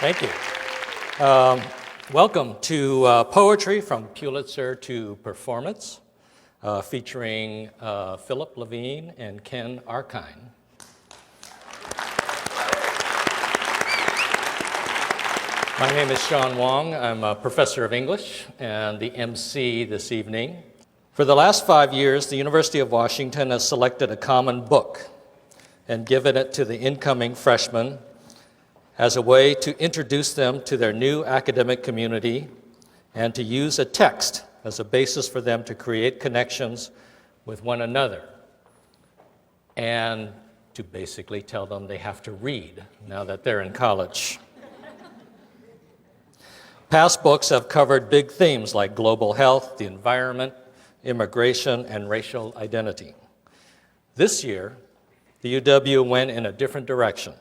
Thank you. Welcome to Poetry from Pulitzer to Performance, featuring Philip Levine and Ken Arkind. My name is Sean Wong. I'm a professor of English and the MC this evening. For the last 5 years, the University of Washington has selected a common book and given it to the incoming freshmen as a way to introduce them to their new academic community and to use a text as a basis for them to create connections with one another and to basically tell them they have to read now that they're in college. Past books have covered big themes like global health, the environment, immigration, and racial identity. This year, the UW went in a different direction.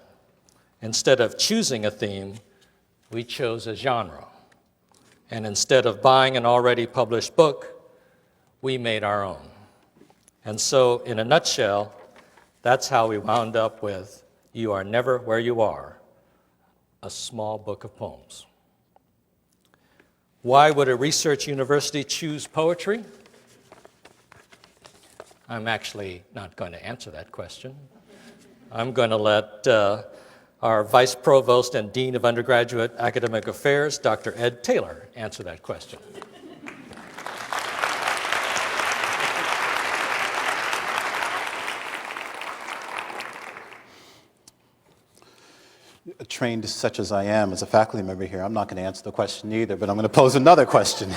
Instead of choosing a theme, we chose a genre. And instead of buying an already published book, we made our own. And so, in a nutshell, that's how we wound up with You Are Never Where You Are, a small book of poems. Why would a research university choose poetry? I'm actually not going to answer that question. I'm going to let our Vice Provost and Dean of Undergraduate Academic Affairs, Dr. Ed Taylor, answer that question. Trained such as I am as a faculty member here, I'm not going to answer the question either, but I'm going to pose another question.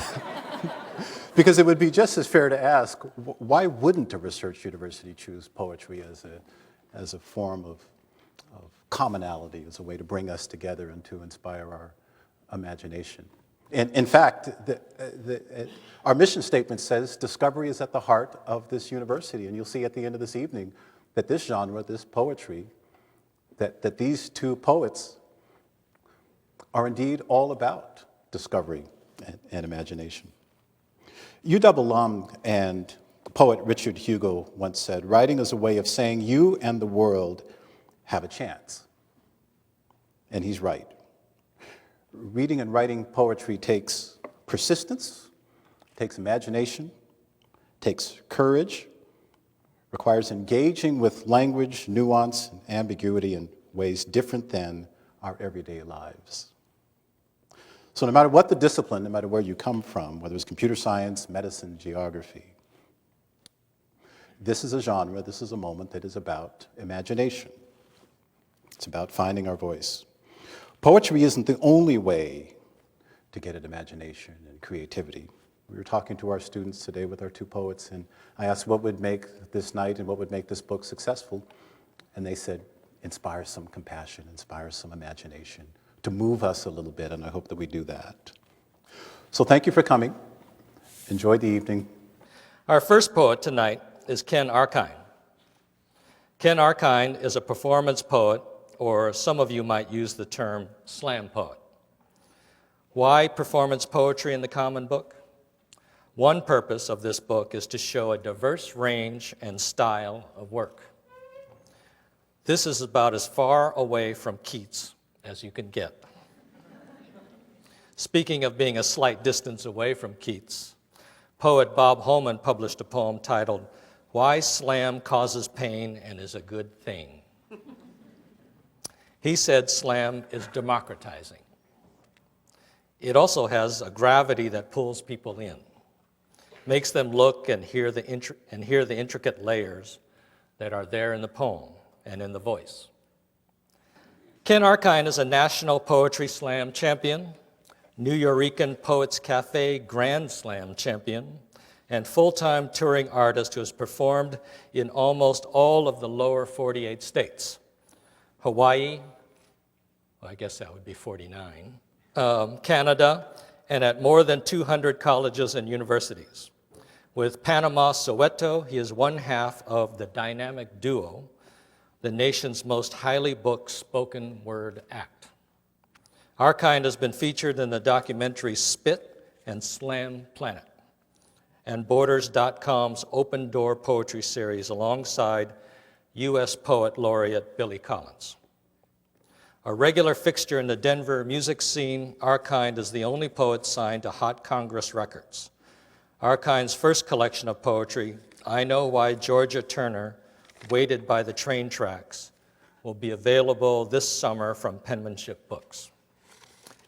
Because it would be just as fair to ask, why wouldn't a research university choose poetry as a form of commonality, as a way to bring us together and to inspire our imagination? And in fact, our mission statement says discovery is at the heart of this university, and you'll see at the end of this evening that this genre, this poetry, that these two poets are indeed all about discovery and imagination. UW alum and poet Richard Hugo once said, "Writing is a way of saying you and the world have a chance." And he's right. Reading and writing poetry takes persistence, takes imagination, takes courage, requires engaging with language, nuance, and ambiguity in ways different than our everyday lives. So no matter what the discipline, no matter where you come from, whether it's computer science, medicine, geography, this is a genre, this is a moment that is about imagination. It's about finding our voice. Poetry isn't the only way to get at imagination and creativity. We were talking to our students today with our two poets, and I asked what would make this night and what would make this book successful, and they said, inspire some compassion, inspire some imagination, to move us a little bit, and I hope that we do that. So thank you for coming. Enjoy the evening. Our first poet tonight is Ken Arine. Ken Arine is a performance poet, or some of you might use the term slam poet. Why performance poetry in the Common Book? One purpose of this book is to show a diverse range and style of work. This is about as far away from Keats as you can get. Speaking of being a slight distance away from Keats, poet Bob Holman published a poem titled, "Why Slam Causes Pain and is a Good Thing." He said slam is democratizing. It also has a gravity that pulls people in, makes them look and hear the intricate layers that are there in the poem and in the voice. Ken Arine is a National Poetry Slam champion, Nuyorican Poets Cafe Grand Slam champion, and full-time touring artist who has performed in almost all of the lower 48 states. Hawaii, well, I guess that would be 49, Canada, and at more than 200 colleges and universities. With Panama Soweto, he is one half of the dynamic duo, the nation's most highly booked spoken word act. Arkind has been featured in the documentary Spit and Slam Planet, and Borders.com's Open Door Poetry Series alongside U.S. Poet Laureate Billy Collins. A regular fixture in the Denver music scene, Arkind is the only poet signed to Hot Congress Records. Arkind's first collection of poetry, I Know Why Georgia Turner Waited by the Train Tracks, will be available this summer from Penmanship Books.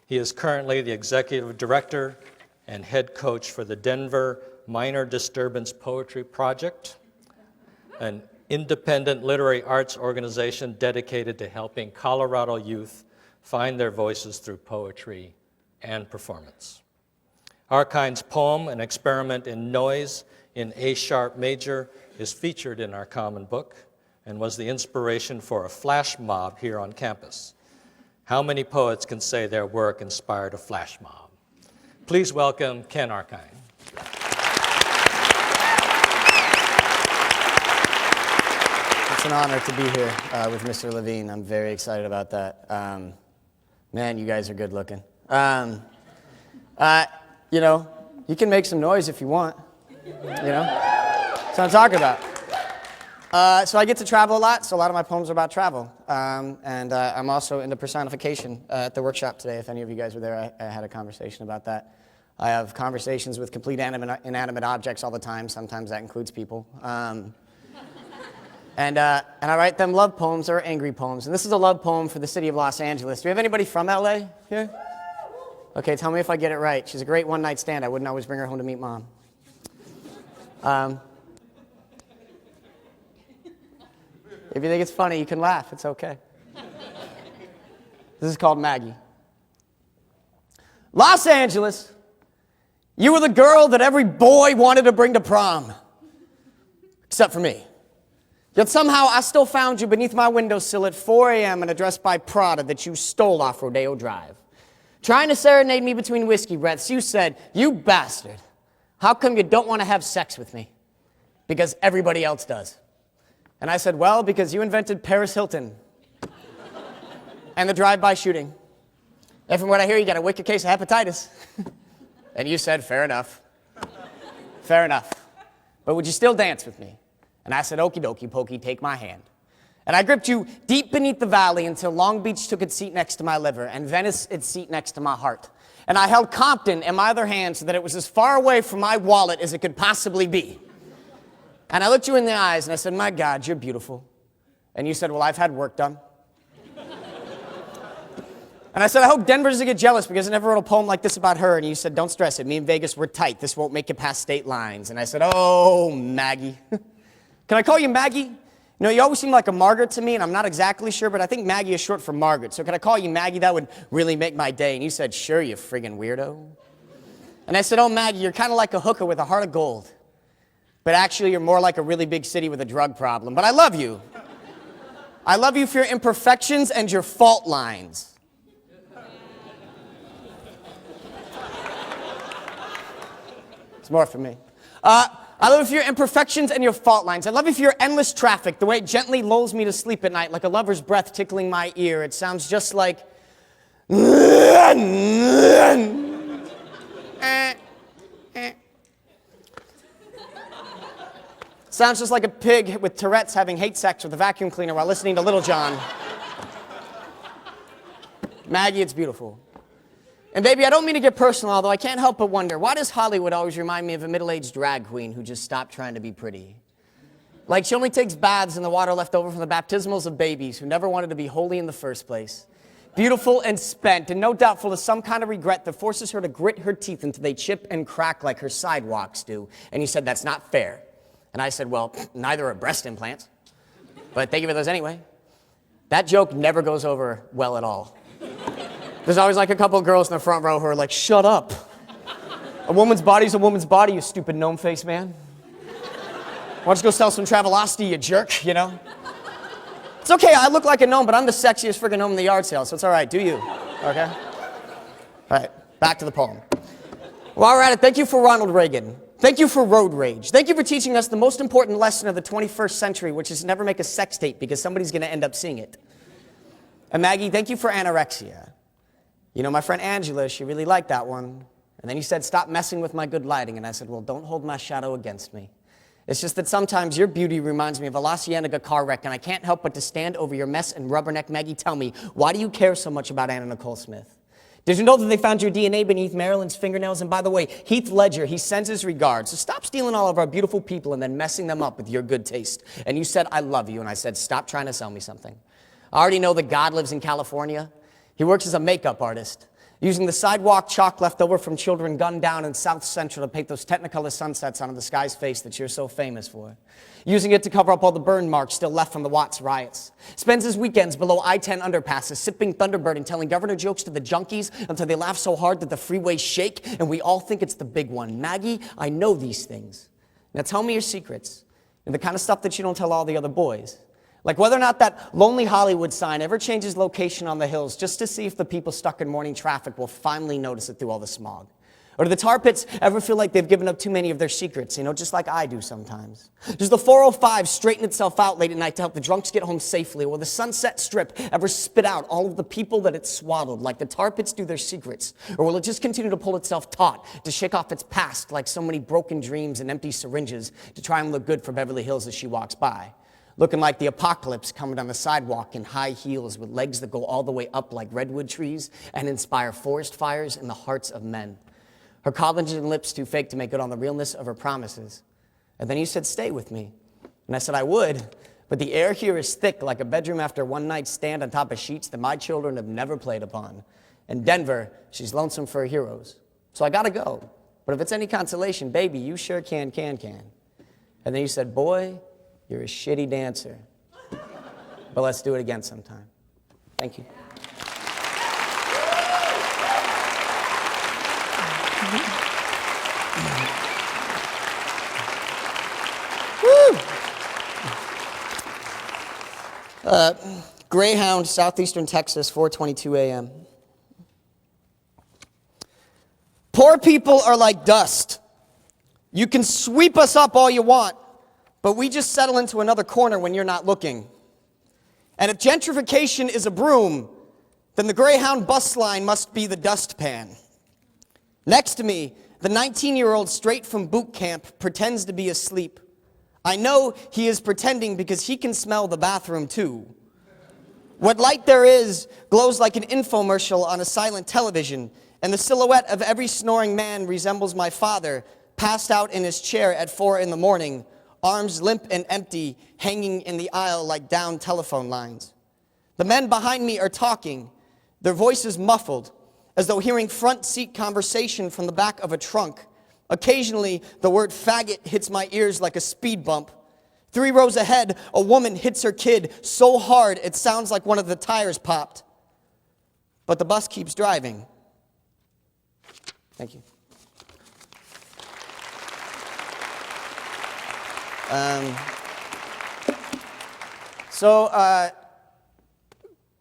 He is currently the executive director and head coach for the Denver Minor Disturbance Poetry Project, an independent literary arts organization dedicated to helping Colorado youth find their voices through poetry and performance. Arkind's poem, An Experiment in Noise in A-sharp major, is featured in our common book and was the inspiration for a flash mob here on campus. How many poets can say their work inspired a flash mob? Please welcome Ken Arine. It's an honor to be here with Mr. Levine. I'm very excited about that. Man, you guys are good looking. You know, you can make some noise if you want. You know? That's what I'm talking about. So I get to travel a lot, so a lot of my poems are about travel. And I'm also into personification at the workshop today. If any of you guys were there, I had a conversation about that. I have conversations with complete inanimate objects all the time. Sometimes that includes people. And I write them love poems or angry poems. And this is a love poem for the city of Los Angeles. Do we have anybody from LA here? Okay, tell me if I get it right. She's a great one-night stand. I wouldn't always bring her home to meet Mom. If you think it's funny, you can laugh. It's okay. This is called Maggie. Los Angeles, you were the girl that every boy wanted to bring to prom. Except for me. Yet somehow I still found you beneath my windowsill at 4 a.m. in a dress by Prada that you stole off Rodeo Drive. Trying to serenade me between whiskey breaths, you said, "You bastard, how come you don't want to have sex with me?" Because everybody else does. And I said, "Well, because you invented Paris Hilton and the drive-by shooting. And from what I hear, you got a wicked case of hepatitis." And you said, "Fair enough. Fair enough. But would you still dance with me?" And I said, "Okie dokie, pokey, take my hand." And I gripped you deep beneath the valley until Long Beach took its seat next to my liver and Venice its seat next to my heart. And I held Compton in my other hand so that it was as far away from my wallet as it could possibly be. And I looked you in the eyes and I said, "My God, you're beautiful." And you said, "Well, I've had work done." And I said, "I hope Denver doesn't get jealous because I never wrote a poem like this about her." And you said, "Don't stress it. Me and Vegas, we're tight. This won't make it past state lines." And I said, "Oh, Maggie." Can I call you Maggie? You know, you always seem like a Margaret to me, and I'm not exactly sure, but I think Maggie is short for Margaret. So can I call you Maggie? That would really make my day. And you said, "Sure, you friggin' weirdo." And I said, "Oh, Maggie, you're kind of like a hooker with a heart of gold. But actually, you're more like a really big city with a drug problem. But I love you. I love you for your imperfections and your fault lines." It's more for me. I love you for your imperfections and your fault lines. I love you for your endless traffic, the way it gently lulls me to sleep at night, like a lover's breath tickling my ear. It sounds just like... Sounds just like a pig with Tourette's having hate sex with a vacuum cleaner while listening to Little John. Maggie, it's beautiful. And baby, I don't mean to get personal, although I can't help but wonder, why does Hollywood always remind me of a middle-aged drag queen who just stopped trying to be pretty? Like she only takes baths in the water left over from the baptismals of babies who never wanted to be holy in the first place. Beautiful and spent, and no doubt full of some kind of regret that forces her to grit her teeth until they chip and crack like her sidewalks do. And you said, "That's not fair." And I said, "Well, neither are breast implants. But thank you for those anyway." That joke never goes over well at all. There's always like a couple of girls in the front row who are like, "Shut up. A woman's body's a woman's body, you stupid gnome face man. Why don't you go sell some Travelocity, you jerk, you know?" It's okay, I look like a gnome, but I'm the sexiest friggin' gnome in the yard sale, so it's all right, do you, okay? All right, back to the poem. While we're at it, thank you for Ronald Reagan. Thank you for road rage. Thank you for teaching us the most important lesson of the 21st century, which is never make a sex tape because somebody's gonna end up seeing it. And Maggie, thank you for anorexia. You know, my friend Angela, she really liked that one. And then you said, "Stop messing with my good lighting." And I said, "Well, don't hold my shadow against me." It's just that sometimes your beauty reminds me of a La Cienega car wreck, and I can't help but to stand over your mess and rubberneck. Maggie, tell me, why do you care so much about Anna Nicole Smith? Did you know that they found your DNA beneath Marilyn's fingernails? And by the way, Heath Ledger, he sends his regards. So stop stealing all of our beautiful people and then messing them up with your good taste. And you said, I love you. And I said, stop trying to sell me something. I already know that God lives in California. He works as a makeup artist, using the sidewalk chalk left over from children gunned down in South Central to paint those Technicolor sunsets onto the sky's face that you're so famous for. Using it to cover up all the burn marks still left from the Watts riots. Spends his weekends below I-10 underpasses, sipping Thunderbird and telling governor jokes to the junkies until they laugh so hard that the freeways shake and we all think it's the big one. Maggie, I know these things. Now tell me your secrets and the kind of stuff that you don't tell all the other boys. Like whether or not that lonely Hollywood sign ever changes location on the hills just to see if the people stuck in morning traffic will finally notice it through all the smog. Or do the tar pits ever feel like they've given up too many of their secrets, just like I do sometimes? Does the 405 straighten itself out late at night to help the drunks get home safely? Or will the Sunset Strip ever spit out all of the people that it swaddled like the tar pits do their secrets? Or will it just continue to pull itself taut to shake off its past like so many broken dreams and empty syringes to try and look good for Beverly Hills as she walks by? Looking like the apocalypse coming down the sidewalk in high heels with legs that go all the way up like redwood trees and inspire forest fires in the hearts of men. Her collagen lips too fake to make good on the realness of her promises. And then you said, stay with me. And I said, I would, but the air here is thick like a bedroom after one night stand on top of sheets that my children have never played upon. In Denver, she's lonesome for her heroes. So I gotta go. But if it's any consolation, baby, you sure can. And then you said, boy, you're a shitty dancer. But let's do it again sometime. Thank you. Greyhound, southeastern Texas, 4:22 a.m. Poor people are like dust. You can sweep us up all you want, but we just settle into another corner when you're not looking. And if gentrification is a broom, then the Greyhound bus line must be the dustpan. Next to me, the 19-year-old straight from boot camp pretends to be asleep. I know he is pretending because he can smell the bathroom too. What light there is glows like an infomercial on a silent television, and the silhouette of every snoring man resembles my father, passed out in his chair at 4 a.m, arms limp and empty, hanging in the aisle like down telephone lines. The men behind me are talking, their voices muffled, as though hearing front seat conversation from the back of a trunk. Occasionally, the word faggot hits my ears like a speed bump. 3 rows ahead, a woman hits her kid so hard it sounds like one of the tires popped. But the bus keeps driving. Thank you.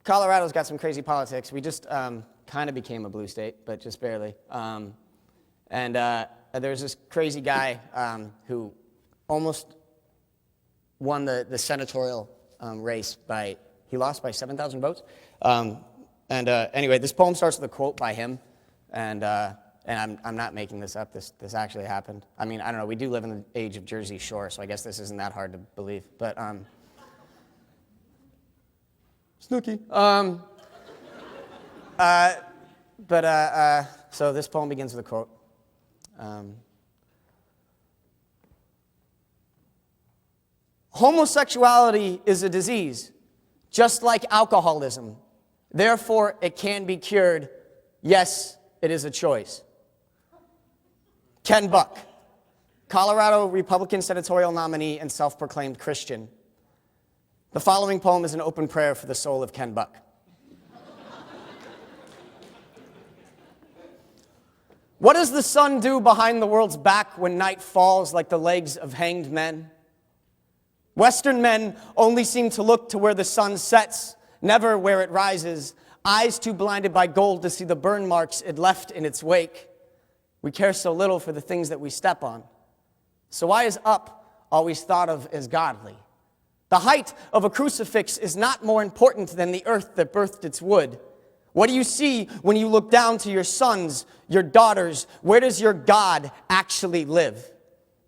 Colorado's got some crazy politics. We just kind of became a blue state, but just barely. There's this crazy guy who almost won the senatorial race he lost by 7,000 votes. Anyway, this poem starts with a quote by him, and I'm not making this up. This actually happened. I mean, I don't know. We do live in the age of Jersey Shore, so I guess this isn't that hard to believe. But Snooky. So this poem begins with a quote. Homosexuality is a disease, just like alcoholism. Therefore, it can be cured. Yes, it is a choice. Ken Buck, Colorado Republican senatorial nominee and self-proclaimed Christian. The following poem is an open prayer for the soul of Ken Buck. What does the sun do behind the world's back when night falls like the legs of hanged men? Western men only seem to look to where the sun sets, never where it rises, eyes too blinded by gold to see the burn marks it left in its wake. We care so little for the things that we step on. So why is up always thought of as godly? The height of a crucifix is not more important than the earth that birthed its wood. What do you see when you look down to your sons, your daughters? Where does your God actually live?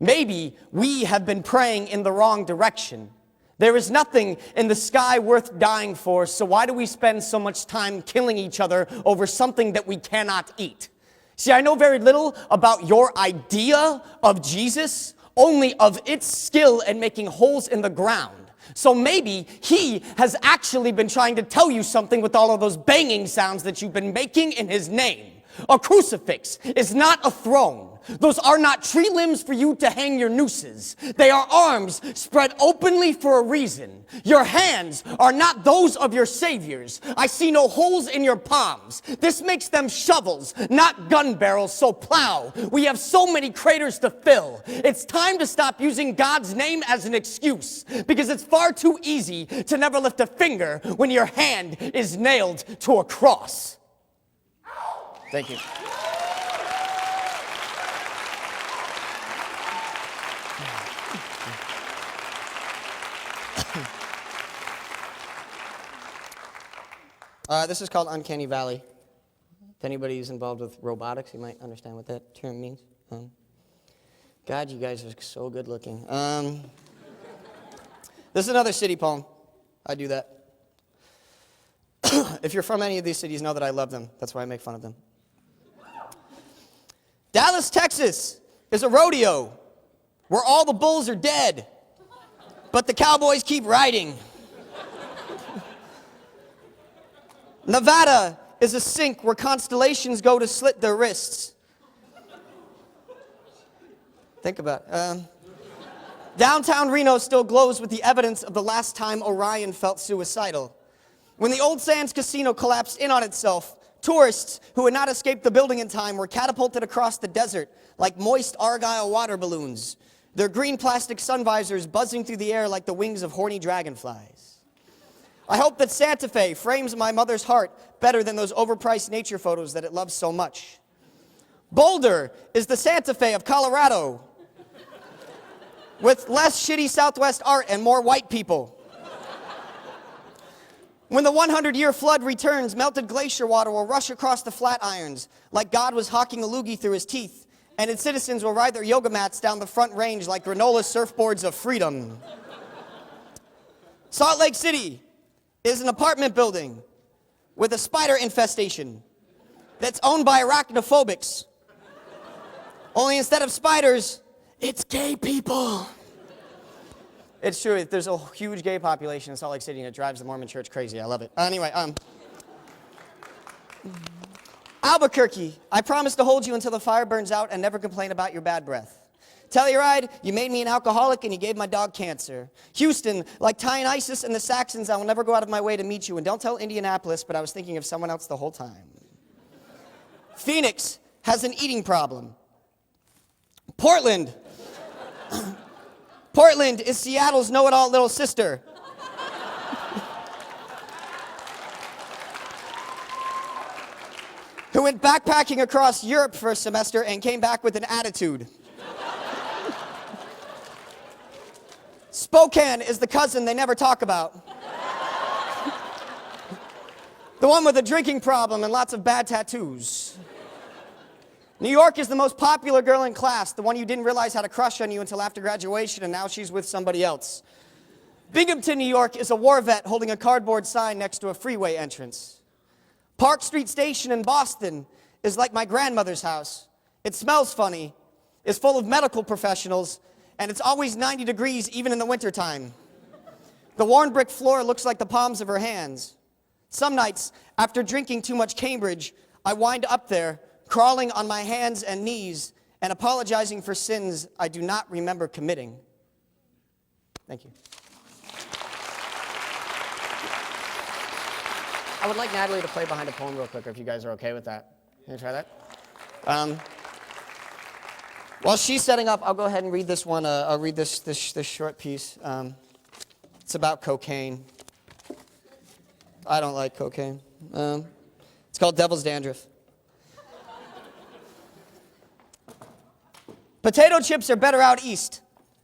Maybe we have been praying in the wrong direction. There is nothing in the sky worth dying for, so why do we spend so much time killing each other over something that we cannot eat? See, I know very little about your idea of Jesus, only of its skill in making holes in the ground. So maybe he has actually been trying to tell you something with all of those banging sounds that you've been making in his name. A crucifix is not a throne. Those are not tree limbs for you to hang your nooses. They are arms spread openly for a reason. Your hands are not those of your saviors. I see no holes in your palms. This makes them shovels, not gun barrels, so plow. We have so many craters to fill. It's time to stop using God's name as an excuse, because it's far too easy to never lift a finger when your hand is nailed to a cross. Thank you. This is called Uncanny Valley. If anybody's involved with robotics, you might understand what that term means. God, you guys are so good looking. This is another city poem. I do that. If you're from any of these cities, know that I love them. That's why I make fun of them. Dallas, Texas is a rodeo where all the bulls are dead, but the cowboys keep riding. Nevada is a sink where constellations go to slit their wrists. Think about it. Downtown Reno still glows with the evidence of the last time Orion felt suicidal. When the Old Sands Casino collapsed in on itself, tourists who had not escaped the building in time were catapulted across the desert like moist Argyle water balloons, their green plastic sun visors buzzing through the air like the wings of horny dragonflies. I hope that Santa Fe frames my mother's heart better than those overpriced nature photos that it loves so much. Boulder is the Santa Fe of Colorado, with less shitty Southwest art and more white people. When the 100-year flood returns, melted glacier water will rush across the Flatirons like God was hawking a loogie through his teeth, and its citizens will ride their yoga mats down the front range like granola surfboards of freedom. Salt Lake City is an apartment building with a spider infestation that's owned by arachnophobics. Only instead of spiders, it's gay people. It's true. There's a huge gay population in Salt Lake City, and it drives the Mormon church crazy. I love it. Anyway, Albuquerque, I promise to hold you until the fire burns out and never complain about your bad breath. Telluride, you made me an alcoholic and you gave my dog cancer. Houston, like Dionysus and the Saxons, I will never go out of my way to meet you. And don't tell Indianapolis, but I was thinking of someone else the whole time. Phoenix has an eating problem. Portland. Portland is Seattle's know-it-all little sister. Who went backpacking across Europe for a semester and came back with an attitude. Spokane is the cousin they never talk about. The one with a drinking problem and lots of bad tattoos. New York is the most popular girl in class, the one you didn't realize had a crush on you until after graduation, and now she's with somebody else. Binghamton, New York is a war vet holding a cardboard sign next to a freeway entrance. Park Street Station in Boston is like my grandmother's house. It smells funny, is full of medical professionals, and it's always 90 degrees even in the wintertime. The worn brick floor looks like the palms of her hands. Some nights, after drinking too much Cambridge, I wind up there, crawling on my hands and knees and apologizing for sins I do not remember committing. Thank you. I would like Natalie to play behind a poem real quick, if you guys are okay with that. Can you try that? While she's setting up, I'll go ahead and read this one. I'll read this short piece. It's about cocaine. I don't like cocaine. It's called Devil's Dandruff. Potato chips are better out east.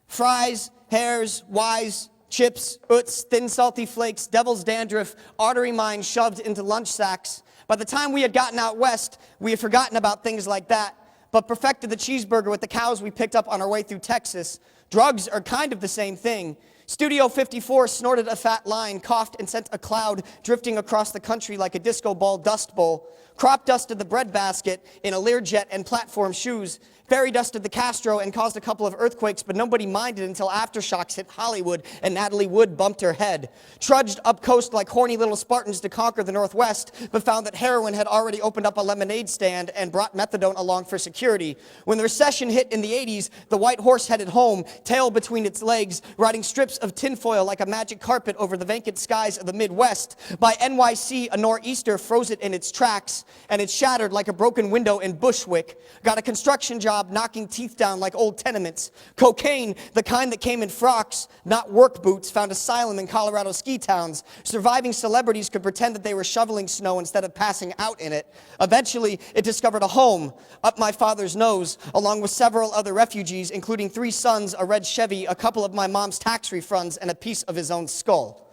Fries, hairs, wise, chips, oots, thin salty flakes, devil's dandruff, artery mines shoved into lunch sacks. By the time we had gotten out west, we had forgotten about things like that. but perfected the cheeseburger with the cows we picked up on our way through Texas. Drugs are kind of the same thing. Studio 54 snorted a fat line, coughed, and sent a cloud drifting across the country like a disco ball dust bowl. Crop dusted the breadbasket in a Learjet and platform shoes. Fairy dusted the Castro and caused a couple of earthquakes, but nobody minded until aftershocks hit Hollywood and Natalie Wood bumped her head. Trudged up coast like horny little Spartans to conquer the Northwest, but found that heroin had already opened up a lemonade stand and brought methadone along for security. When the recession hit in the 80s, the white horse headed home, tail between its legs, riding strips of tinfoil like a magic carpet over the vacant skies of the Midwest. By NYC, a nor'easter froze it in its tracks, and it shattered like a broken window in Bushwick. Got a construction job knocking teeth down like old tenements. Cocaine, the kind that came in frocks, not work boots, found asylum in Colorado ski towns. Surviving celebrities could pretend that they were shoveling snow instead of passing out in it. Eventually, it discovered a home up my father's nose, along with several other refugees, including 3 sons, a red Chevy, a couple of my mom's tax refunds, and a piece of his own skull.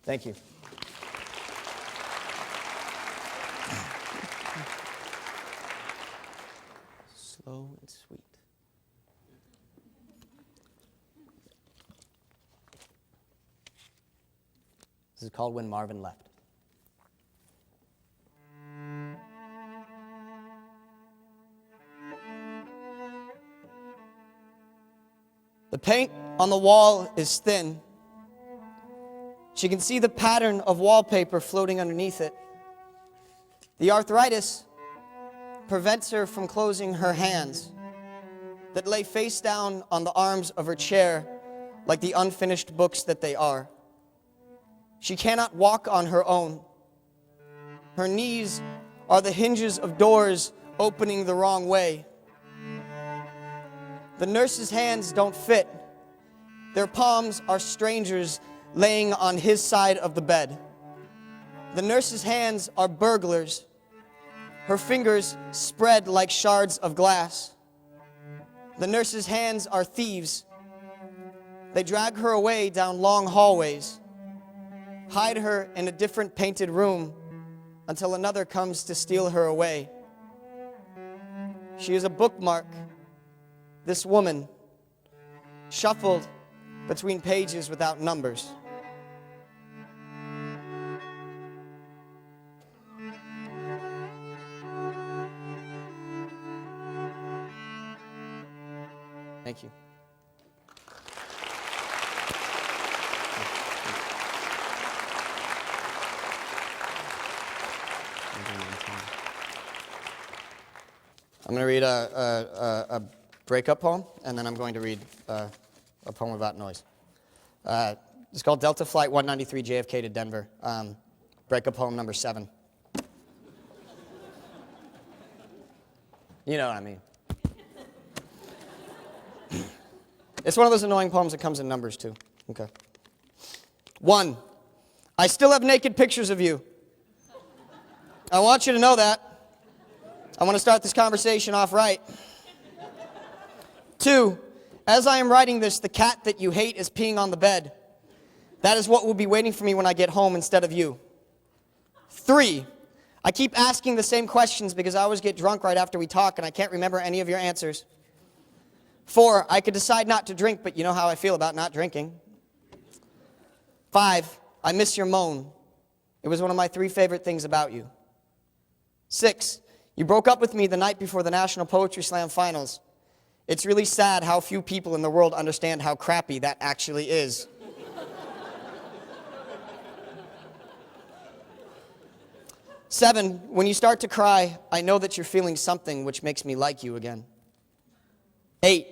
Thank you. Slow and sweet. This is called When Marvin Left. The paint on the wall is thin. She can see the pattern of wallpaper floating underneath it. The arthritis prevents her from closing her hands that lay face down on the arms of her chair like the unfinished books that they are. She cannot walk on her own. Her knees are the hinges of doors opening the wrong way. The nurse's hands don't fit. Their palms are strangers laying on his side of the bed. The nurse's hands are burglars. Her fingers spread like shards of glass. The nurse's hands are thieves. They drag her away down long hallways, hide her in a different painted room until another comes to steal her away. She is a bookmark, this woman, shuffled between pages without numbers. Thank you. I'm going to read a breakup poem, and then I'm going to read a poem about noise. It's called Delta Flight 193 JFK to Denver. Breakup poem number 7. You know what I mean. It's one of those annoying poems that comes in numbers, too. Okay. 1. I still have naked pictures of you. I want you to know that. I want to start this conversation off right. 2. As I am writing this, the cat that you hate is peeing on the bed. That is what will be waiting for me when I get home instead of you. 3. I keep asking the same questions because I always get drunk right after we talk and I can't remember any of your answers. 4, I could decide not to drink, but you know how I feel about not drinking. 5, I miss your moan. It was one of my 3 favorite things about you. 6, you broke up with me the night before the National Poetry Slam finals. It's really sad how few people in the world understand how crappy that actually is. 7, when you start to cry, I know that you're feeling something which makes me like you again. 8,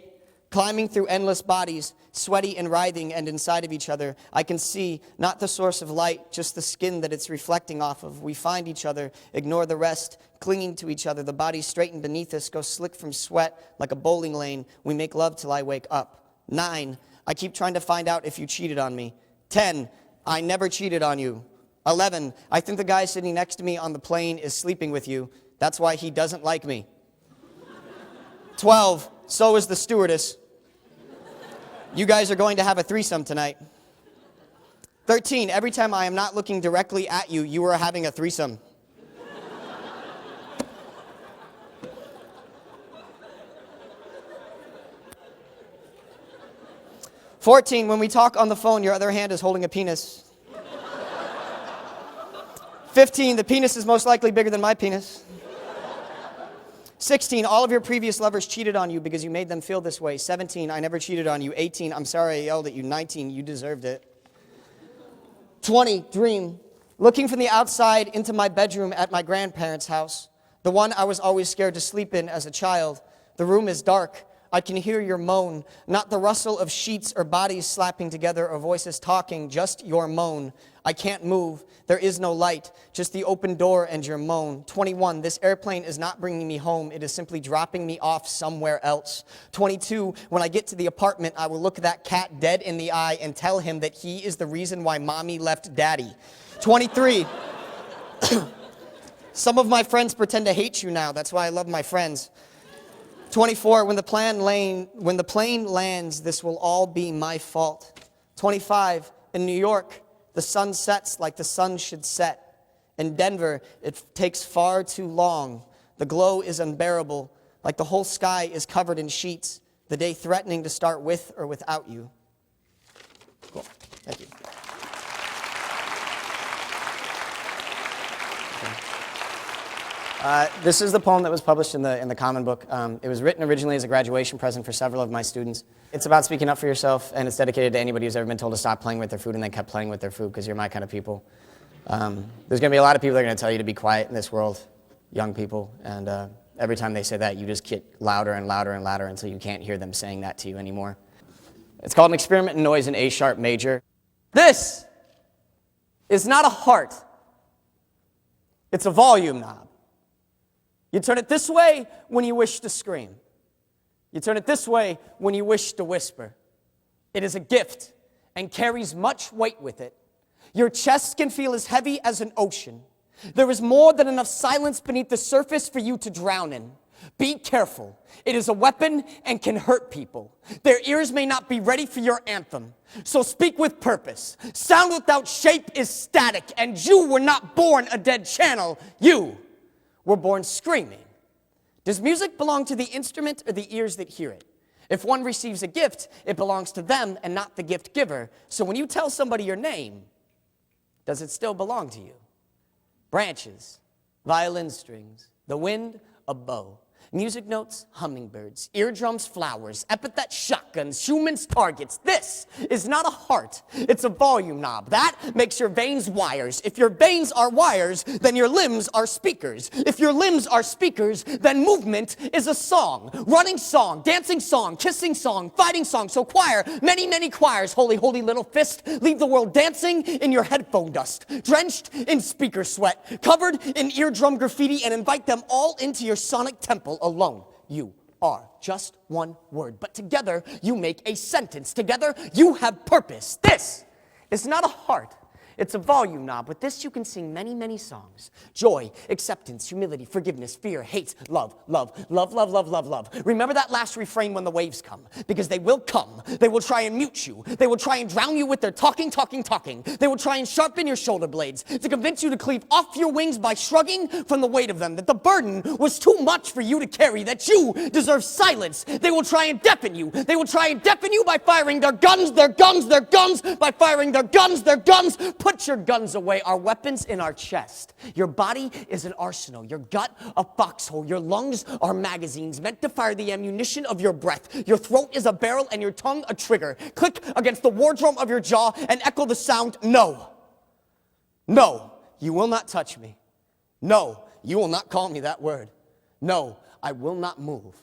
climbing through endless bodies, sweaty and writhing and inside of each other, I can see not the source of light, just the skin that it's reflecting off of. We find each other, ignore the rest, clinging to each other. The bodies straightened beneath us go slick from sweat like a bowling lane. We make love till I wake up. 9, I keep trying to find out if you cheated on me. 10, I never cheated on you. 11, I think the guy sitting next to me on the plane is sleeping with you. That's why he doesn't like me. 12, so is the stewardess. You guys are going to have a threesome tonight. 13, every time I am not looking directly at you, you are having a threesome. 14, when we talk on the phone, your other hand is holding a penis. 15, the penis is most likely bigger than my penis. 16, all of your previous lovers cheated on you because you made them feel this way. 17, I never cheated on you. 18, I'm sorry I yelled at you. 19, you deserved it. 20, dream. Looking from the outside into my bedroom at my grandparents' house, the one I was always scared to sleep in as a child. The room is dark. I can hear your moan, not the rustle of sheets or bodies slapping together or voices talking, just your moan. I can't move. There is no light, just the open door and your moan. 21, this airplane is not bringing me home. It is simply dropping me off somewhere else. 22, when I get to the apartment, I will look that cat dead in the eye and tell him that he is the reason why mommy left daddy. 23, some of my friends pretend to hate you now. That's why I love my friends. 24, when the plane lands, this will all be my fault. 25, in New York, the sun sets like the sun should set. In Denver, it takes far too long. The glow is unbearable, like the whole sky is covered in sheets. The day threatening to start with or without you. Cool, thank you. This is the poem that was published in the Common Book. It was written originally as a graduation present for several of my students. It's about speaking up for yourself, and it's dedicated to anybody who's ever been told to stop playing with their food and then kept playing with their food, because you're my kind of people. There's going to be a lot of people that are going to tell you to be quiet in this world, young people, and every time they say that, you just get louder and louder and louder until you can't hear them saying that to you anymore. It's called An Experiment in Noise in A sharp major. This is not a heart. It's a volume knob. You turn it this way when you wish to scream. You turn it this way when you wish to whisper. It is a gift and carries much weight with it. Your chest can feel as heavy as an ocean. There is more than enough silence beneath the surface for you to drown in. Be careful. It is a weapon and can hurt people. Their ears may not be ready for your anthem. So speak with purpose. Sound without shape is static, and you were not born a dead channel. You were born screaming. Does music belong to the instrument or the ears that hear it? If one receives a gift, it belongs to them and not the gift giver. So when you tell somebody your name, does it still belong to you? Branches, violin strings, the wind, a bow. Music notes, hummingbirds, eardrums, flowers, epithet shotguns, humans, targets. This is not a heart, it's a volume knob. That makes your veins wires. If your veins are wires, then your limbs are speakers. If your limbs are speakers, then movement is a song. Running song, dancing song, kissing song, fighting song. So choir, many, many choirs, holy, holy little fist, leave the world dancing in your headphone dust, drenched in speaker sweat, covered in eardrum graffiti, and invite them all into your sonic temple. Alone, you are just one word, but together you make a sentence. Together you have purpose. This is not a heart. It's a volume knob. With this you can sing many, many songs. Joy, acceptance, humility, forgiveness, fear, hate, love, love, love, love, love, love, love. Remember that last refrain when the waves come, because they will come. They will try and mute you. They will try and drown you with their talking, talking, talking. They will try and sharpen your shoulder blades to convince you to cleave off your wings by shrugging from the weight of them, that the burden was too much for you to carry, that you deserve silence. They will try and deafen you. They will try and deafen you by firing their guns, their guns, their guns, by firing their guns, their guns. Put your guns away. Our weapons in our chest. Your body is an arsenal. Your gut a foxhole. Your lungs are magazines meant to fire the ammunition of your breath. Your throat is a barrel and your tongue a trigger. Click against the war drum of your jaw and echo the sound, no. No, you will not touch me. No, you will not call me that word. No, I will not move,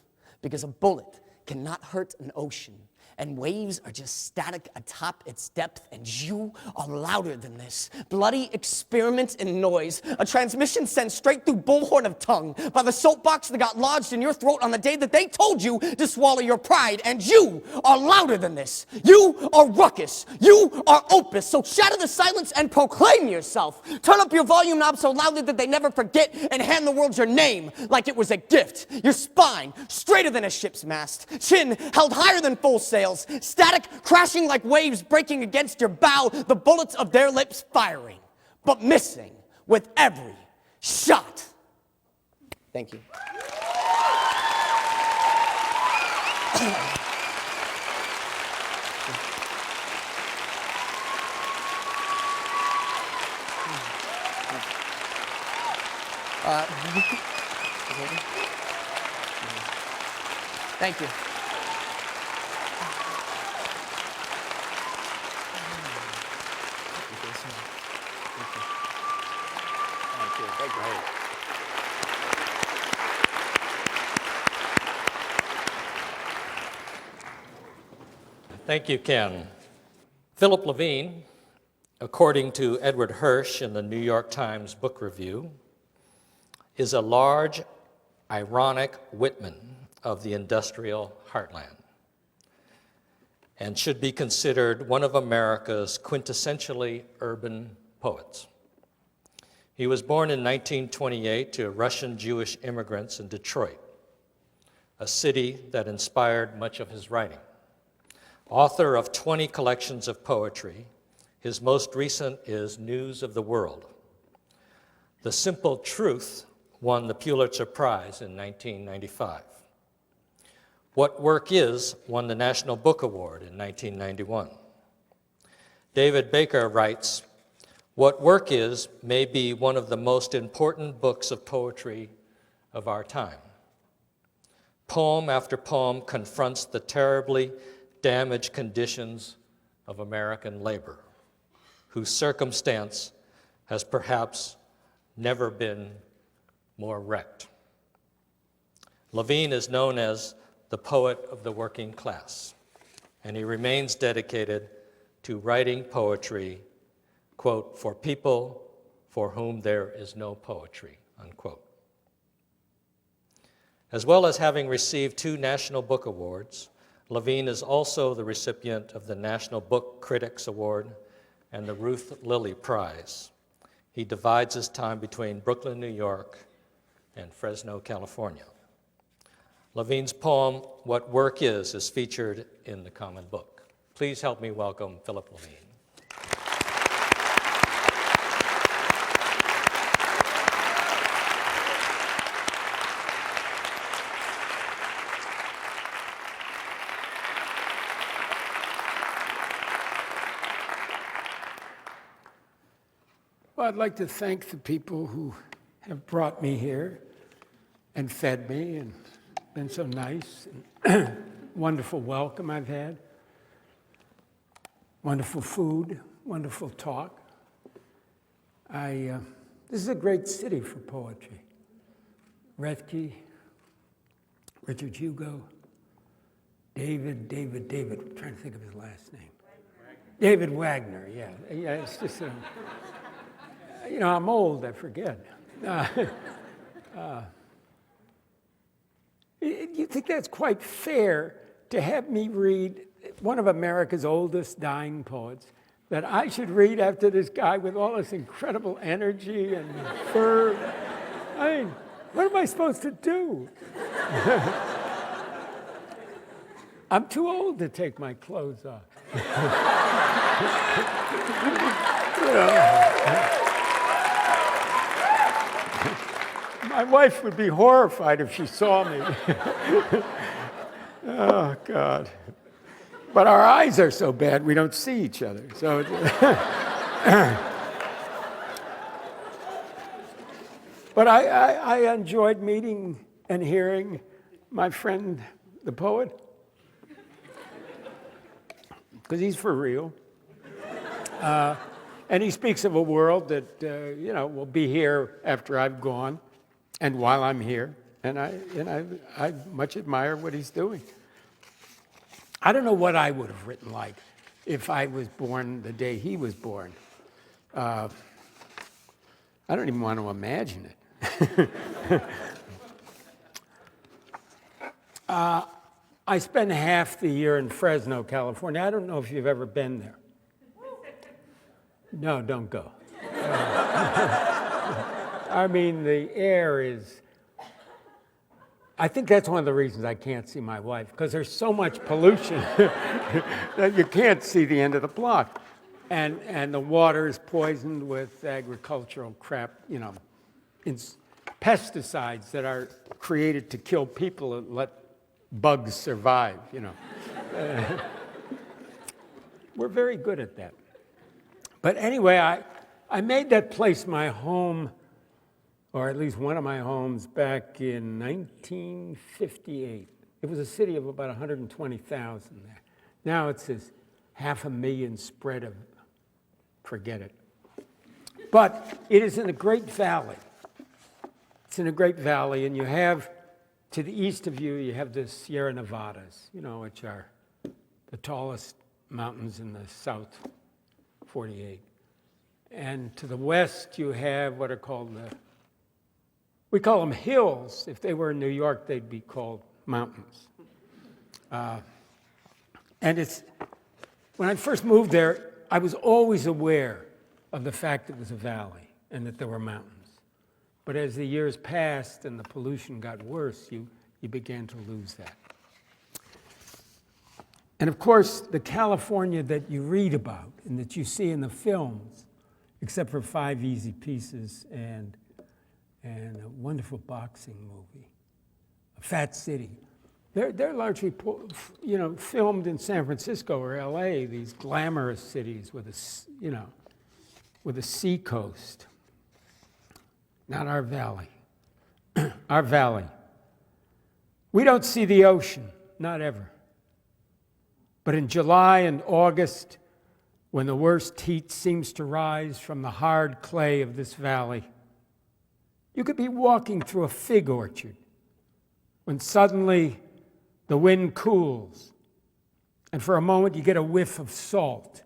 because a bullet cannot hurt an ocean. And waves are just static atop its depth, and you are louder than this. Bloody experiment in noise, a transmission sent straight through bullhorn of tongue by the soapbox that got lodged in your throat on the day that they told you to swallow your pride, and you are louder than this. You are ruckus. You are opus. So shatter the silence and proclaim yourself. Turn up your volume knob so loudly that they never forget, and hand the world your name like it was a gift. Your spine straighter than a ship's mast, chin held higher than full sail, static crashing like waves breaking against your bow, the bullets of their lips firing, but missing with every shot. Thank you. Thank you. Thank you. Thank you, Ken. Philip Levine, according to Edward Hirsch in the New York Times Book Review, is a large, ironic Whitman of the industrial heartland and should be considered one of America's quintessentially urban poets. He was born in 1928 to Russian Jewish immigrants in Detroit, a city that inspired much of his writing. Author of 20 collections of poetry, his most recent is News of the World. The Simple Truth won the Pulitzer Prize in 1995. What Work Is won the National Book Award in 1991. David Baker writes, "What Work Is may be one of the most important books of poetry of our time. Poem after poem confronts the terribly damaged conditions of American labor, whose circumstance has perhaps never been more wrecked." Levine is known as the poet of the working class, and he remains dedicated to writing poetry, quote, "for people for whom there is no poetry," unquote. As well as having received 2 National Book Awards, Levine is also the recipient of the National Book Critics Award and the Ruth Lilly Prize. He divides his time between Brooklyn, New York, and Fresno, California. Levine's poem, What Work Is featured in the Common Book. Please help me welcome Philip Levine. Well, I'd like to thank the people who have brought me here and fed me and been so nice. And wonderful welcome I've had. Wonderful food, wonderful talk. This is a great city for poetry. Rethke, Richard Hugo, David, I'm trying to think of his last name. David Wagner, yeah. It's just a... You know, I'm old, I forget. You think that's quite fair to have me read one of America's oldest dying poets, that I should read after this guy with all this incredible energy and fervor? I mean, what am I supposed to do? I'm too old to take my clothes off. You know. My wife would be horrified if she saw me. Oh, God. But our eyes are so bad, we don't see each other. So, but I enjoyed meeting and hearing my friend, the poet, because he's for real. And he speaks of a world that, will be here after I've gone. And while I'm here, and I much admire what he's doing. I don't know what I would have written like if I was born the day he was born. I don't even want to imagine it. I spend half the year in Fresno, California. I don't know if you've ever been there. No, don't go. I mean, the air is... I think that's one of the reasons I can't see my wife, because there's so much pollution that you can't see the end of the block. And the water is poisoned with agricultural crap, pesticides that are created to kill people and let bugs survive, We're very good at that. But anyway, I made that place my home or at least one of my homes, back in 1958. It was a city of about 120,000 there. Now it's this 500,000 spread of, forget it. But it is in a great valley. It's in a great valley, and you have, to the east of you, you have the Sierra Nevadas, which are the tallest mountains in the South 48. And to the west, you have what are called we call them hills. If they were in New York, they'd be called mountains. And when I first moved there, I was always aware of the fact it was a valley and that there were mountains. But as the years passed and the pollution got worse, you began to lose that. And of course, the California that you read about and that you see in the films, except for 5 Easy Pieces and a wonderful boxing movie, Fat City, they're largely filmed in San Francisco or LA, these glamorous cities with a sea coast. Not our valley. Our valley. We don't see the ocean, not ever. But in July and August, when the worst heat seems to rise from the hard clay of this valley, you could be walking through a fig orchard when suddenly the wind cools, and for a moment you get a whiff of salt.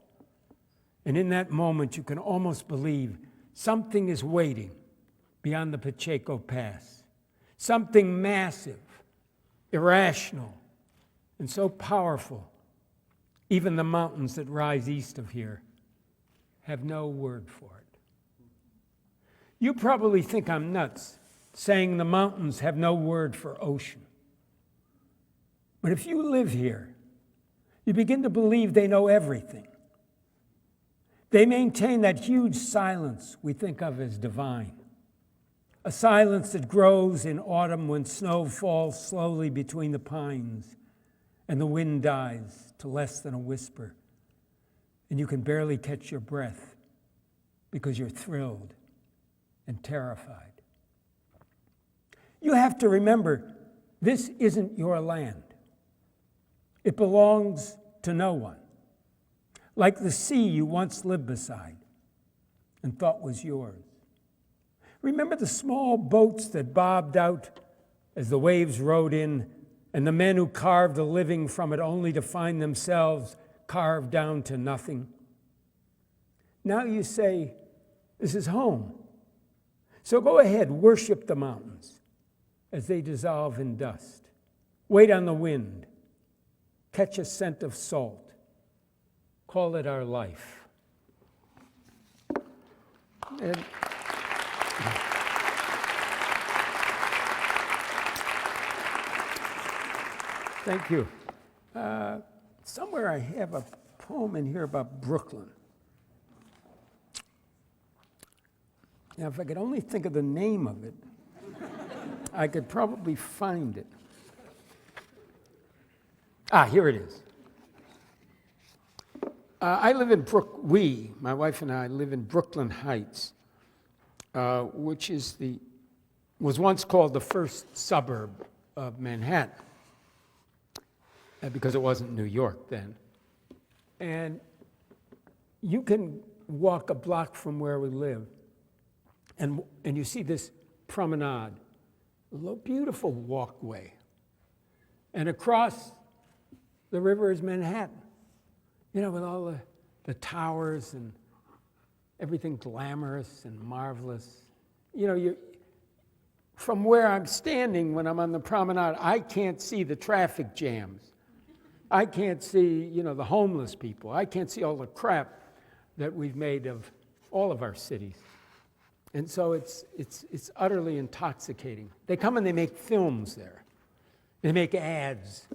And in that moment, you can almost believe something is waiting beyond the Pacheco Pass. Something massive, irrational, and so powerful, even the mountains that rise east of here have no word for it. You probably think I'm nuts saying the mountains have no word for ocean. But if you live here, you begin to believe they know everything. They maintain that huge silence we think of as divine. A silence that grows in autumn when snow falls slowly between the pines and the wind dies to less than a whisper, and you can barely catch your breath because you're thrilled and terrified. You have to remember, this isn't your land. It belongs to no one. Like the sea you once lived beside and thought was yours. Remember the small boats that bobbed out as the waves rode in, and the men who carved a living from it only to find themselves carved down to nothing? Now you say, this is home. So go ahead, worship the mountains as they dissolve in dust. Wait on the wind. Catch a scent of salt. Call it our life. And thank you. Somewhere I have a poem in here about Brooklyn. Now, if I could only think of the name of it, I could probably find it. Here it is. I live in my wife and I live in Brooklyn Heights, which was once called the first suburb of Manhattan, because it wasn't New York then. And you can walk a block from where we live, and you see this promenade, a beautiful walkway. And across the river is Manhattan, with all the towers and everything glamorous and marvelous. From where I'm standing when I'm on the promenade, I can't see the traffic jams. I can't see, the homeless people. I can't see all the crap that we've made of all of our cities. And so it's utterly intoxicating. They come and they make films there. They make ads,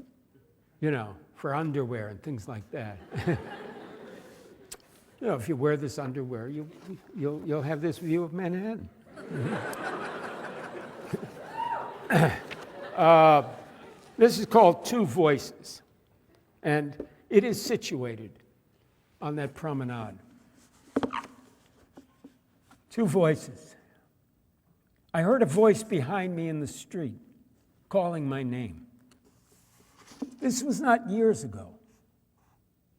for underwear and things like that. If you wear this underwear, you'll have this view of Manhattan. This is called Two Voices, and it is situated on that promenade. Two voices. I heard a voice behind me in the street calling my name. This was not years ago.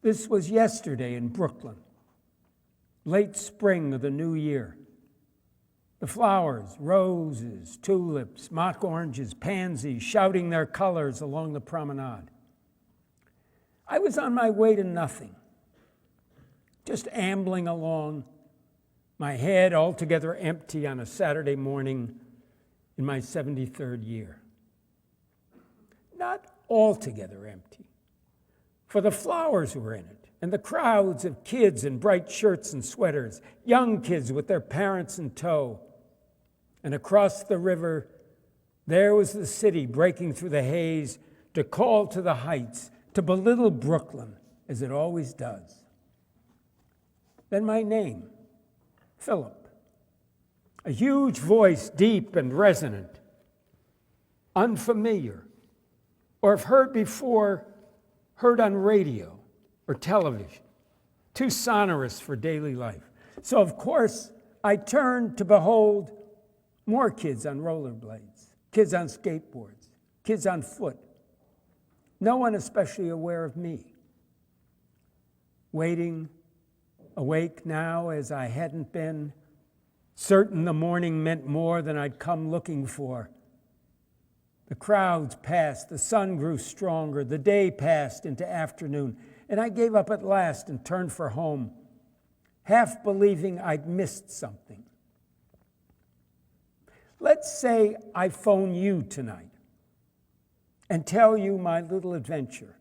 This was yesterday in Brooklyn, late spring of the new year. The flowers, roses, tulips, mock oranges, pansies, shouting their colors along the promenade. I was on my way to nothing, just ambling along, my head altogether empty on a Saturday morning in my 73rd year. Not altogether empty, for the flowers were in it, and the crowds of kids in bright shirts and sweaters, young kids with their parents in tow. And across the river, there was the city breaking through the haze to call to the heights, to belittle Brooklyn, as it always does. Then my name, Philip, a huge voice, deep and resonant, unfamiliar, or if heard before, heard on radio or television, too sonorous for daily life. So of course, I turned to behold more kids on rollerblades, kids on skateboards, kids on foot. No one especially aware of me. Waiting, awake now as I hadn't been, certain the morning meant more than I'd come looking for. The crowds passed, the sun grew stronger, the day passed into afternoon, and I gave up at last and turned for home, half believing I'd missed something. Let's say I phone you tonight and tell you my little adventure,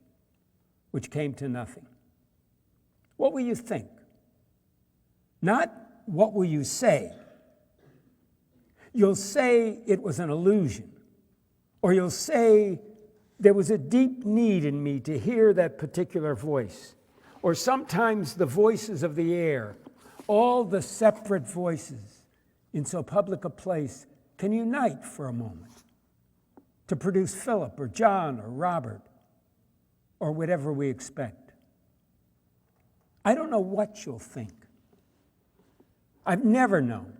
which came to nothing. What will you think? Not what will you say. You'll say it was an illusion, or you'll say there was a deep need in me to hear that particular voice, or sometimes the voices of the air, all the separate voices in so public a place can unite for a moment to produce Philip or John or Robert or whatever we expect. I don't know what you'll think. I've never known.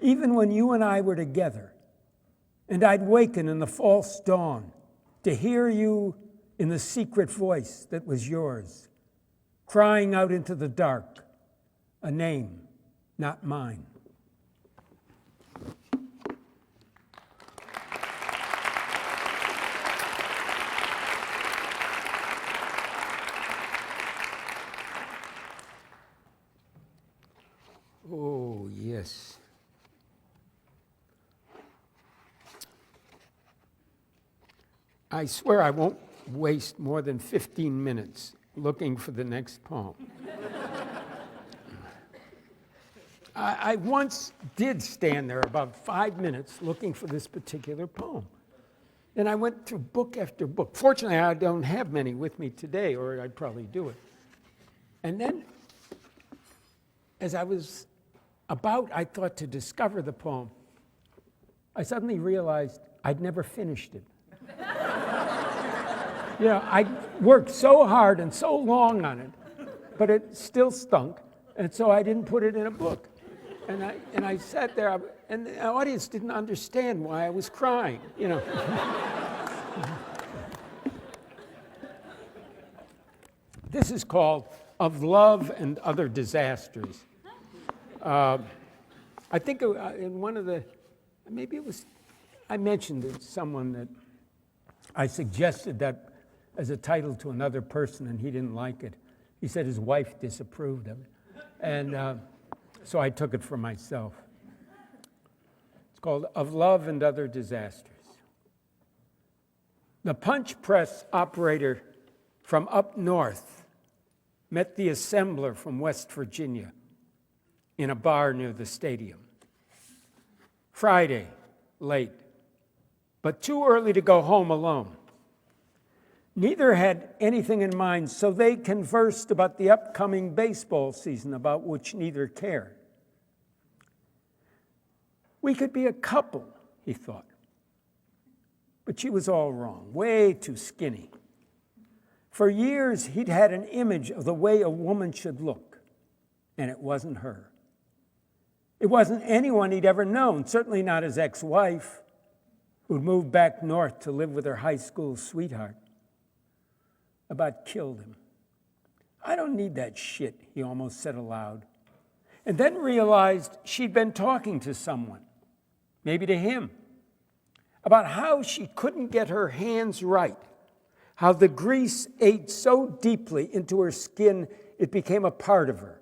Even when you and I were together, and I'd waken in the false dawn to hear you in the secret voice that was yours, crying out into the dark, a name, not mine. Oh, yes. I swear I won't waste more than 15 minutes looking for the next poem. I once did stand there about 5 minutes looking for this particular poem. And I went through book after book. Fortunately, I don't have many with me today, or I'd probably do it. And then, as I was about, I thought, to discover the poem, I suddenly realized I'd never finished it. You know, I worked so hard and so long on it, but it still stunk, and so I didn't put it in a book. And I sat there, and the audience didn't understand why I was crying, you know. This is called Of Love and Other Disasters. I think in one of the, maybe it was, I mentioned it to someone that I suggested that as a title to another person, and he didn't like it. He said his wife disapproved of it. And so I took it for myself. It's called Of Love and Other Disasters. The punch press operator from up north met the assembler from West Virginia in a bar near the stadium. Friday, late, but too early to go home alone. Neither had anything in mind, so they conversed about the upcoming baseball season, about which neither cared. We could be a couple, he thought. But she was all wrong, way too skinny. For years, he'd had an image of the way a woman should look, and it wasn't her. It wasn't anyone he'd ever known, certainly not his ex-wife, who'd moved back north to live with her high school sweetheart. About killed him. I don't need that shit, he almost said aloud. And then realized she'd been talking to someone, maybe to him, about how she couldn't get her hands right, how the grease ate so deeply into her skin it became a part of her.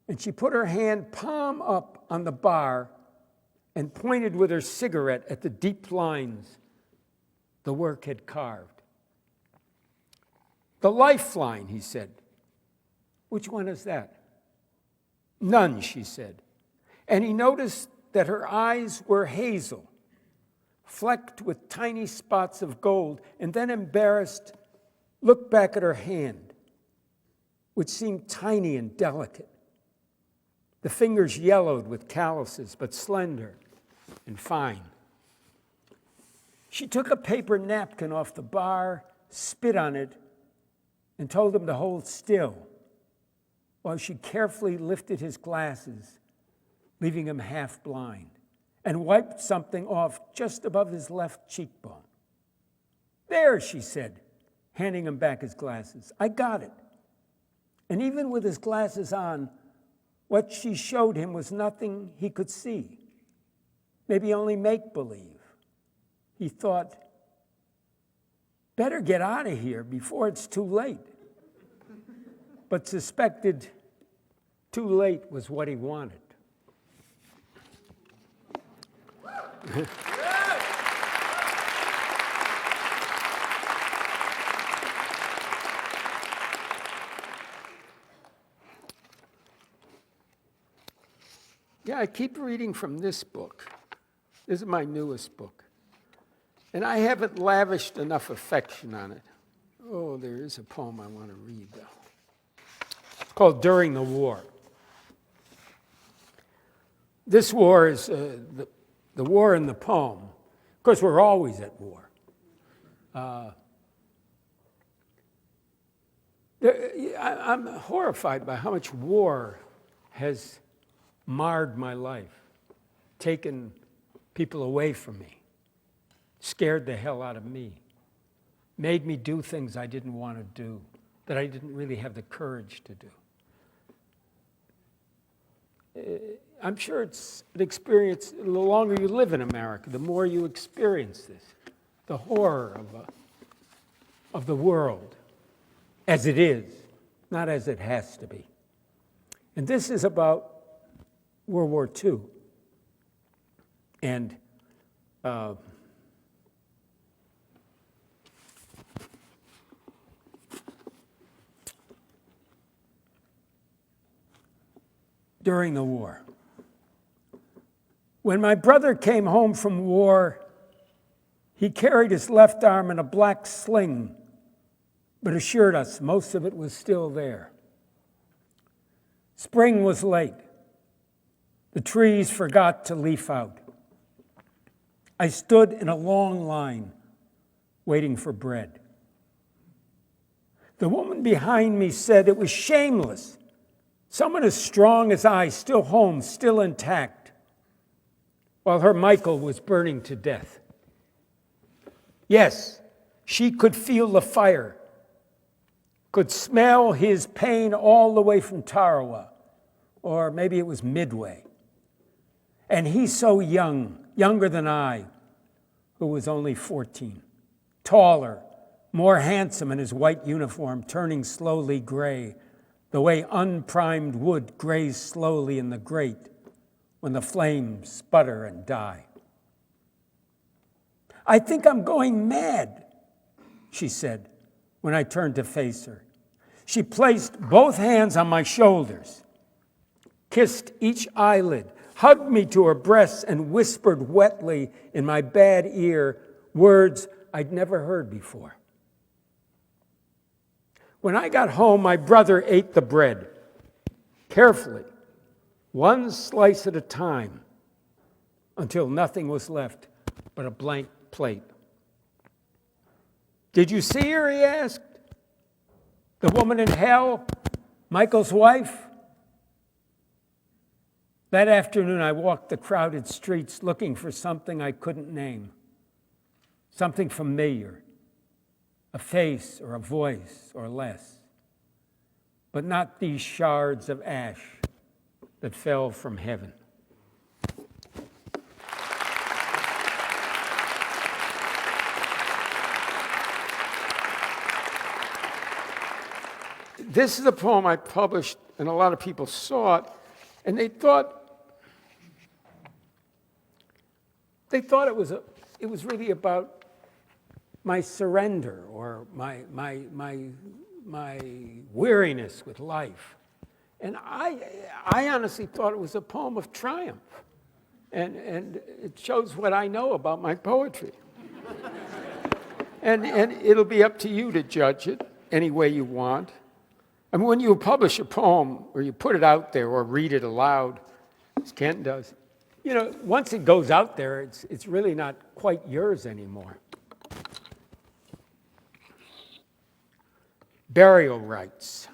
And she put her hand palm up on the bar and pointed with her cigarette at the deep lines the work had carved. The lifeline, he said. Which one is that? None, she said. And he noticed that her eyes were hazel, flecked with tiny spots of gold, and then embarrassed, looked back at her hand, which seemed tiny and delicate. The fingers yellowed with calluses, but slender and fine. She took a paper napkin off the bar, spit on it, and told him to hold still while she carefully lifted his glasses, leaving him half blind, and wiped something off just above his left cheekbone. There, she said, handing him back his glasses. I got it. And even with his glasses on, what she showed him was nothing he could see, maybe only make-believe. He thought, better get out of here before it's too late. But suspected too late was what he wanted. Yeah, I keep reading from this book. This is my newest book. And I haven't lavished enough affection on it. Oh, there is a poem I want to read, though. It's called During the War. This war is the war in the poem. Of course, we're always at war. I'm horrified by how much war has marred my life, taken people away from me, scared the hell out of me, made me do things I didn't want to do, that I didn't really have the courage to do. I'm sure it's an experience, the longer you live in America, the more you experience this, the horror of the world as it is, not as it has to be. And this is about World War II. And during the war. When my brother came home from war, he carried his left arm in a black sling, but assured us most of it was still there. Spring was late. The trees forgot to leaf out. I stood in a long line, waiting for bread. The woman behind me said it was shameless. Someone as strong as I, still home, still intact, while her Michael was burning to death. Yes, she could feel the fire, could smell his pain all the way from Tarawa, or maybe it was Midway. And he so young, younger than I, who was only 14, taller, more handsome in his white uniform, turning slowly gray, the way unprimed wood grays slowly in the grate when the flames sputter and die. I think I'm going mad, she said when I turned to face her. She placed both hands on my shoulders, kissed each eyelid, hugged me to her breasts, and whispered wetly in my bad ear words I'd never heard before. When I got home, my brother ate the bread, carefully, one slice at a time, until nothing was left but a blank plate. Did you see her, he asked? The woman in hell, Michael's wife? That afternoon, I walked the crowded streets looking for something I couldn't name, something familiar, a face or a voice or less, but not these shards of ash that fell from heaven. This is a poem I published, and a lot of people saw it, and they thought it was really about my surrender or my weariness with life. And I honestly thought it was a poem of triumph. And it shows what I know about my poetry. and it'll be up to you to judge it any way you want. I mean, when you publish a poem or you put it out there or read it aloud, as Ken does, you know, once it goes out there, it's really not quite yours anymore. Burial rites.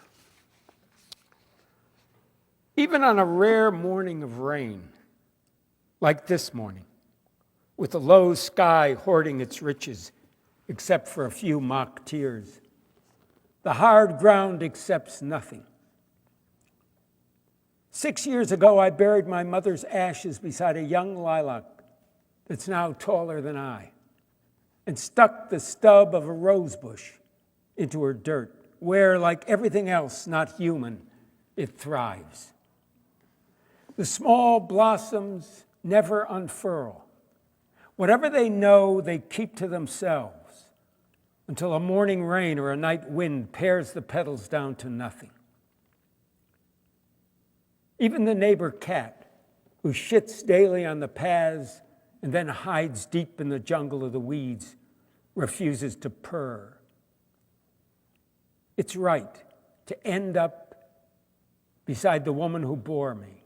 Even on a rare morning of rain, like this morning, with the low sky hoarding its riches, except for a few mock tears, the hard ground accepts nothing. 6 years ago, I buried my mother's ashes beside a young lilac that's now taller than I, and stuck the stub of a rose bush into her dirt, where, like everything else not human, it thrives. The small blossoms never unfurl. Whatever they know, they keep to themselves until a morning rain or a night wind pares the petals down to nothing. Even the neighbor cat, who shits daily on the paths and then hides deep in the jungle of the weeds, refuses to purr. It's right to end up beside the woman who bore me,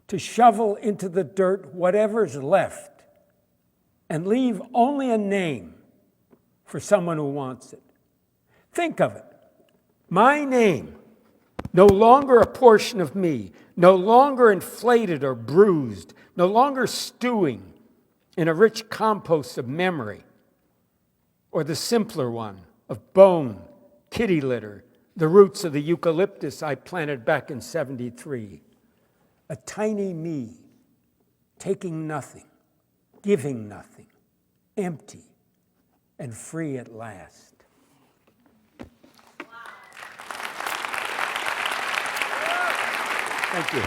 to shovel into the dirt whatever's left and leave only a name for someone who wants it. Think of it. My name, no longer a portion of me, no longer inflated or bruised, no longer stewing in a rich compost of memory, or the simpler one of bone, kitty litter, the roots of the eucalyptus I planted back in '73. A tiny me, taking nothing, giving nothing, empty and free at last. Thank you.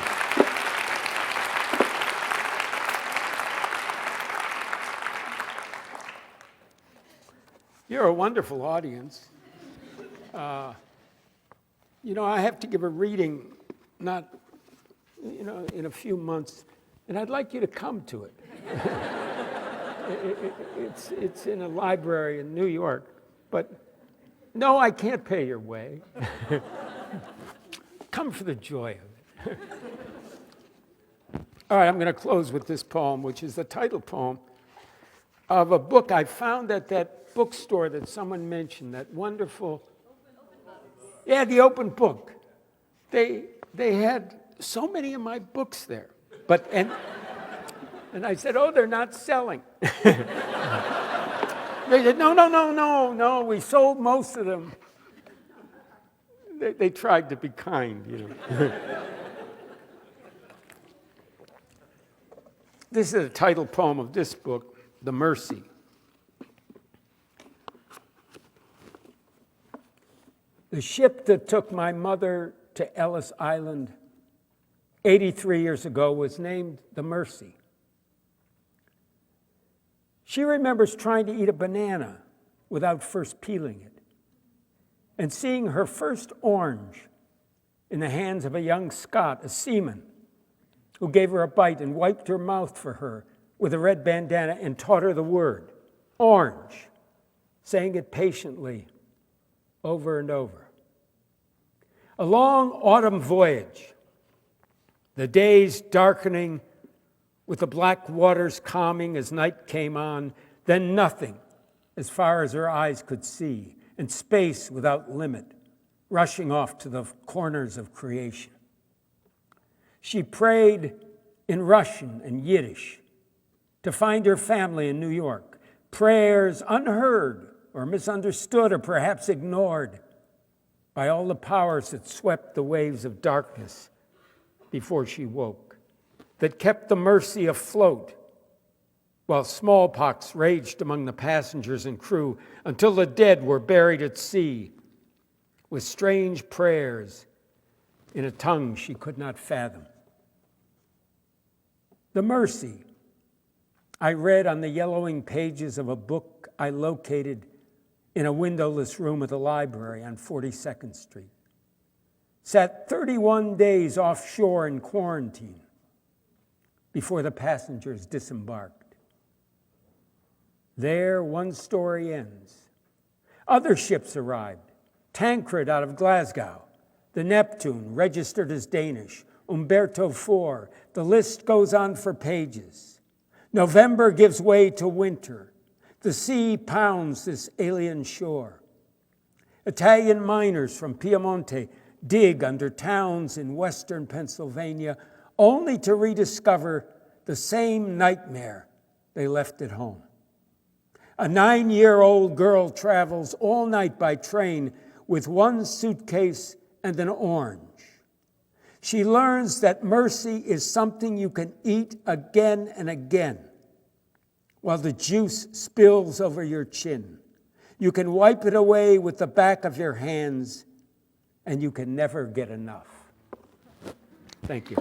You're a wonderful audience. You know, I have to give a reading, in a few months, and I'd like you to come to it. It's in a library in New York, but no, I can't pay your way. Come for the joy of it. All right, I'm going to close with this poem, which is the title poem of a book I found at that bookstore that someone mentioned, that wonderful... Yeah, the Open Book. They had so many of my books there. And I said, oh, they're not selling. They said, no, we sold most of them. They tried to be kind, you know. This is the title poem of this book, The Mercy. The ship that took my mother to Ellis Island 83 years ago was named the Mercy. She remembers trying to eat a banana without first peeling it, and seeing her first orange in the hands of a young Scot, a seaman, who gave her a bite and wiped her mouth for her with a red bandana and taught her the word, orange, saying it patiently over and over. A long autumn voyage, the days darkening with the black waters calming as night came on, then nothing as far as her eyes could see, and space without limit, rushing off to the corners of creation. She prayed in Russian and Yiddish to find her family in New York. Prayers unheard or misunderstood or perhaps ignored by all the powers that swept the waves of darkness before she woke, that kept the Mercy afloat while smallpox raged among the passengers and crew until the dead were buried at sea with strange prayers in a tongue she could not fathom. The Mercy I read on the yellowing pages of a book I located in a windowless room at the library on 42nd Street. Sat 31 days offshore in quarantine before the passengers disembarked. There, one story ends. Other ships arrived. Tancred out of Glasgow, the Neptune, registered as Danish, Umberto IV. The list goes on for pages. November gives way to winter. The sea pounds this alien shore. Italian miners from Piemonte dig under towns in western Pennsylvania only to rediscover the same nightmare they left at home. A 9-year-old girl travels all night by train with one suitcase and an orange. She learns that mercy is something you can eat again and again while the juice spills over your chin. You can wipe it away with the back of your hands, and you can never get enough. Thank you.